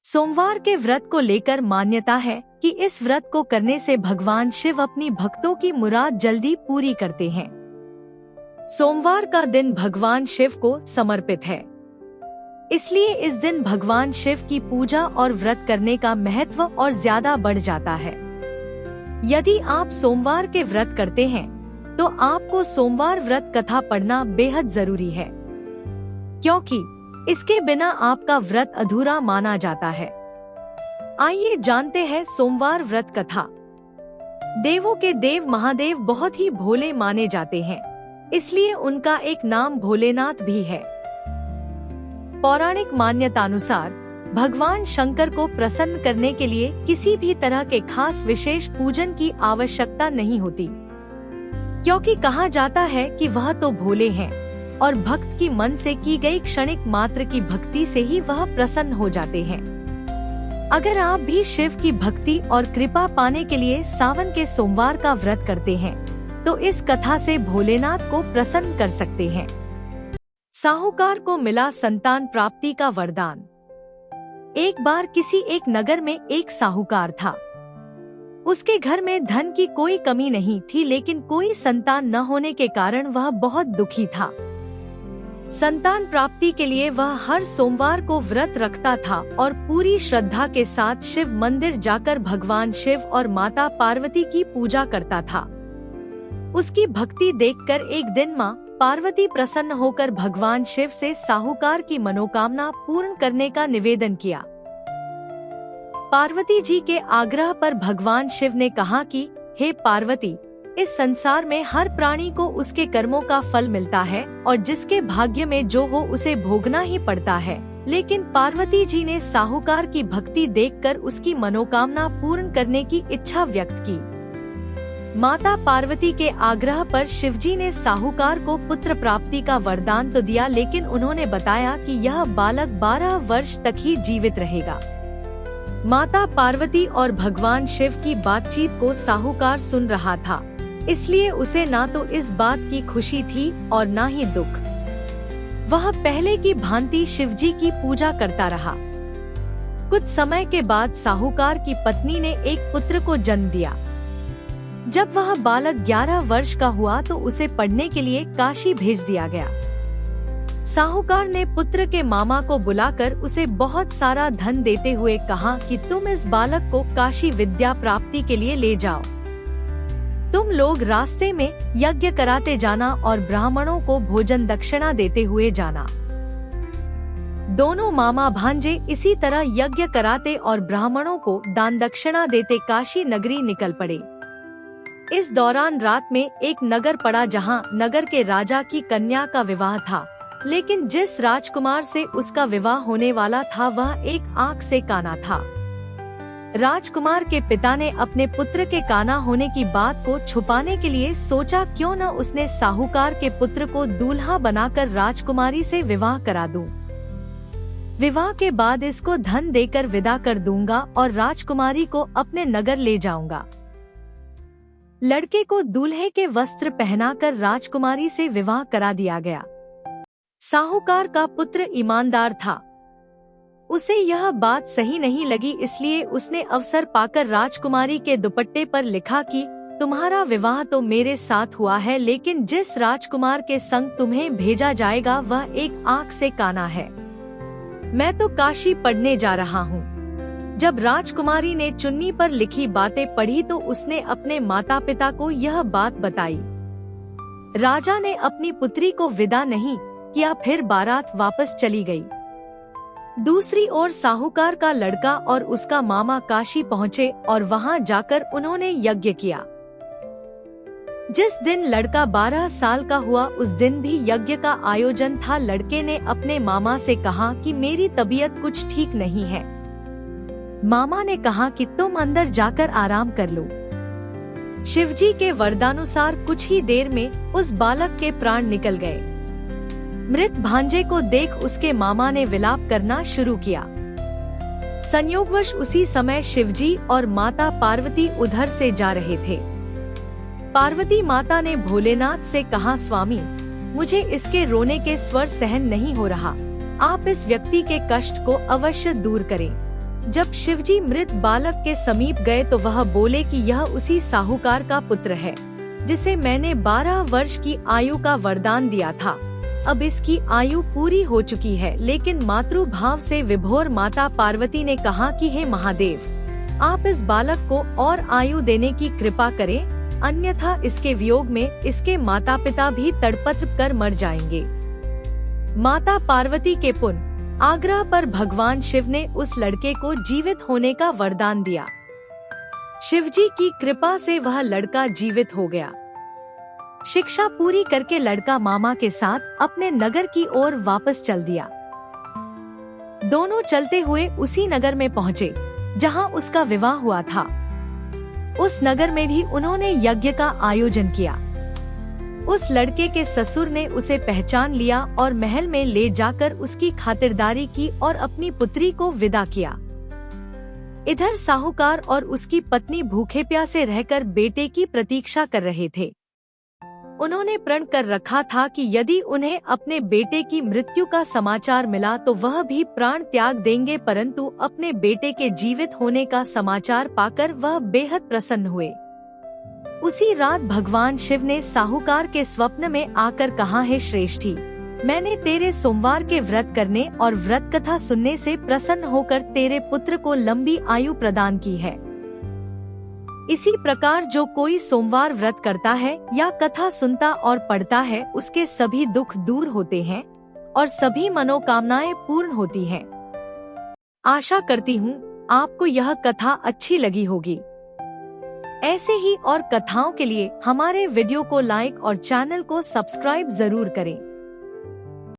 सोमवार के व्रत को लेकर मान्यता है कि इस व्रत को करने से भगवान शिव अपनी भक्तों की मुराद जल्दी पूरी करते हैं। सोमवार का दिन भगवान शिव को समर्पित है, इसलिए इस दिन भगवान शिव की पूजा और व्रत करने का महत्व और ज्यादा बढ़ जाता है। यदि आप सोमवार के व्रत करते हैं तो आपको सोमवार व्रत कथा पढ़ना बेहद जरूरी है, क्योंकि इसके बिना आपका व्रत अधूरा माना जाता है। आइए जानते हैं सोमवार व्रत कथा। देवों के देव महादेव बहुत ही भोले माने जाते हैं, इसलिए उनका एक नाम भोलेनाथ भी है। पौराणिक मान्यतानुसार भगवान शंकर को प्रसन्न करने के लिए किसी भी तरह के खास विशेष पूजन की आवश्यकता नहीं होती, क्योंकि कहा जाता है कि वह तो भोले हैं और भक्त की मन से की गई क्षणिक मात्र की भक्ति से ही वह प्रसन्न हो जाते हैं। अगर आप भी शिव की भक्ति और कृपा पाने के लिए सावन के सोमवार का व्रत करते हैं तो इस कथा से भोलेनाथ को प्रसन्न कर सकते हैं। साहूकार को मिला संतान प्राप्ति का वरदान। एक बार किसी एक नगर में एक साहूकार था। उसके घर में धन की कोई कमी नहीं थी, लेकिन कोई संतान न होने के कारण वह बहुत दुखी था। संतान प्राप्ति के लिए वह हर सोमवार को व्रत रखता था और पूरी श्रद्धा के साथ शिव मंदिर जाकर भगवान शिव और माता पार्वती की पूजा करता था। उसकी भक्ति देखकर एक दिन माँ पार्वती प्रसन्न होकर भगवान शिव से साहूकार की मनोकामना पूर्ण करने का निवेदन किया। पार्वती जी के आग्रह पर भगवान शिव ने कहा कि हे पार्वती, इस संसार में हर प्राणी को उसके कर्मों का फल मिलता है और जिसके भाग्य में जो हो उसे भोगना ही पड़ता है। लेकिन पार्वती जी ने साहूकार की भक्ति देखकर उसकी मनोकामना पूर्ण करने की इच्छा व्यक्त की। माता पार्वती के आग्रह पर शिवजी ने साहूकार को पुत्र प्राप्ति का वरदान तो दिया, लेकिन उन्होंने बताया कि यह बालक 12 वर्ष तक ही जीवित रहेगा। माता पार्वती और भगवान शिव की बातचीत को साहूकार सुन रहा था, इसलिए उसे ना तो इस बात की खुशी थी और ना ही दुख। वह पहले की भांति शिवजी की पूजा करता रहा। कुछ समय के बाद साहूकार की पत्नी ने एक पुत्र को जन्म दिया। जब वह बालक 11 वर्ष का हुआ तो उसे पढ़ने के लिए काशी भेज दिया गया। साहूकार ने पुत्र के मामा को बुलाकर उसे बहुत सारा धन देते हुए कहा कि तुम इस बालक को काशी विद्या प्राप्ति के लिए ले जाओ। तुम लोग रास्ते में यज्ञ कराते जाना और ब्राह्मणों को भोजन दक्षिणा देते हुए जाना। दोनों मामा भांजे इसी तरह यज्ञ कराते और ब्राह्मणों को दान दक्षिणा देते काशी नगरी निकल पड़े। इस दौरान रात में एक नगर पड़ा जहां नगर के राजा की कन्या का विवाह था, लेकिन जिस राजकुमार से उसका विवाह होने वाला था वह एक आंख से काना था। राजकुमार के पिता ने अपने पुत्र के काना होने की बात को छुपाने के लिए सोचा क्यों न उसने साहूकार के पुत्र को दूल्हा बनाकर राजकुमारी से विवाह करा दूं। विवाह के बाद इसको धन देकर विदा कर दूंगा और राजकुमारी को अपने नगर ले जाऊंगा। लड़के को दूल्हे के वस्त्र पहनाकर राजकुमारी से विवाह करा दिया गया। साहूकार का पुत्र ईमानदार था। उसे यह बात सही नहीं लगी, इसलिए उसने अवसर पाकर राजकुमारी के दुपट्टे पर लिखा कि तुम्हारा विवाह तो मेरे साथ हुआ है, लेकिन जिस राजकुमार के संग तुम्हें भेजा जाएगा वह एक आंख से काना है। मैं तो काशी पढ़ने जा रहा हूँ। जब राजकुमारी ने चुन्नी पर लिखी बातें पढ़ी तो उसने अपने माता पिता को यह बात बताई। राजा ने अपनी पुत्री को विदा नहीं किया, फिर बारात वापस चली गई। दूसरी ओर साहूकार का लड़का और उसका मामा काशी पहुँचे और वहां जाकर उन्होंने यज्ञ किया। जिस दिन लड़का 12 साल का हुआ उस दिन भी यज्ञ का आयोजन था। लड़के ने अपने मामा से कहा कि मेरी तबीयत कुछ ठीक नहीं है। मामा ने कहा कि तुम अंदर जाकर आराम कर लो। शिवजी के वरदानुसार कुछ ही देर में उस बालक के प्राण निकल गए। मृत भांजे को देख उसके मामा ने विलाप करना शुरू किया। संयोगवश उसी समय शिवजी और माता पार्वती उधर से जा रहे थे। पार्वती माता ने भोलेनाथ से कहा, स्वामी, मुझे इसके रोने के स्वर सहन नहीं हो रहा। आप इस व्यक्ति के कष्ट को अवश्य दूर करें। जब शिवजी मृत बालक के समीप गए तो वह बोले कि यह उसी साहूकार का पुत्र है जिसे मैंने 12 वर्ष की आयु का वरदान दिया था। अब इसकी आयु पूरी हो चुकी है। लेकिन मातृभाव से विभोर माता पार्वती ने कहा कि हे महादेव, आप इस बालक को और आयु देने की कृपा करें, अन्यथा इसके वियोग में इसके माता पिता भी तड़प कर मर जाएंगे। माता पार्वती के पुण्य आग्रह पर भगवान शिव ने उस लड़के को जीवित होने का वरदान दिया। शिवजी की कृपा से वह लड़का जीवित हो गया। शिक्षा पूरी करके लड़का मामा के साथ अपने नगर की ओर वापस चल दिया। दोनों चलते हुए उसी नगर में पहुँचे जहाँ उसका विवाह हुआ था। उस नगर में भी उन्होंने यज्ञ का आयोजन किया। उस लड़के के ससुर ने उसे पहचान लिया और महल में ले जाकर उसकी खातिरदारी की और अपनी पुत्री को विदा किया। इधर साहूकार और उसकी पत्नी भूखे प्यासे रहकर बेटे की प्रतीक्षा कर रहे थे। उन्होंने प्रण कर रखा था कि यदि उन्हें अपने बेटे की मृत्यु का समाचार मिला तो वह भी प्राण त्याग देंगे, परंतु अपने बेटे के जीवित होने का समाचार पाकर वह बेहद प्रसन्न हुए। उसी रात भगवान शिव ने साहूकार के स्वप्न में आकर कहा, हे श्रेष्ठी, मैंने तेरे सोमवार के व्रत करने और व्रत कथा सुनने से प्रसन्न होकर तेरे पुत्र को लंबी आयु प्रदान की है। इसी प्रकार जो कोई सोमवार व्रत करता है या कथा सुनता और पढ़ता है उसके सभी दुख दूर होते हैं और सभी मनोकामनाएं पूर्ण होती हैं। आशा करती हूँ आपको यह कथा अच्छी लगी होगी। ऐसे ही और कथाओं के लिए हमारे वीडियो को लाइक और चैनल को सब्सक्राइब जरूर करें।